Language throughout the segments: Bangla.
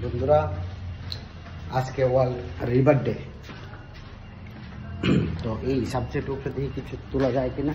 বন্ধুরা আজকে ওয়ার্ল্ড রিভার ডে, তো এই সাবজেক্ট উপরে দিয়ে কিছু তোলা যায় কিনা।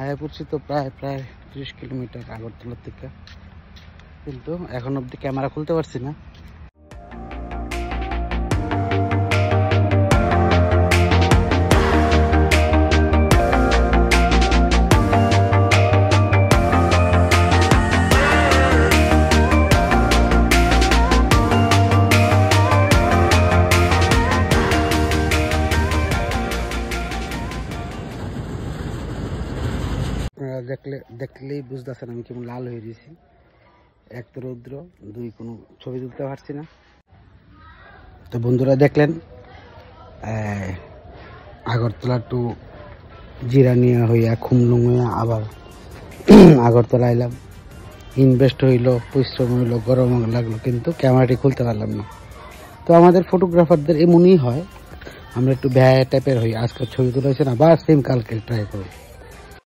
আয়া পড়ছি তো প্রায় 30 কিলোমিটার আগরতলার থেকে, কিন্তু এখন অব্দি ক্যামেরা খুলতে পারছি না। দেখলেই বুঝতেছেন আমি কেমন লাল হয়ে গেছি। এক তো রৌদ্র, দুই কোনো ছবি তুলতে পারছি না। তো বন্ধুরা দেখলেন আগরতলা টু জিরানিয়া হইয়া খুমলুং হইয়া আবার আগরতলা এলাম। ইনভেস্ট হইলো, পরিশ্রম হইলো, গরম লাগলো, কিন্তু ক্যামেরাটি খুলতে পারলাম না। তো আমাদের ফটোগ্রাফারদের এমনই হয়, আমরা একটু ব্যয় টাইপের হই। আজকে ছবি তুলেছেন আবার সেম কালকে ট্রাই করি।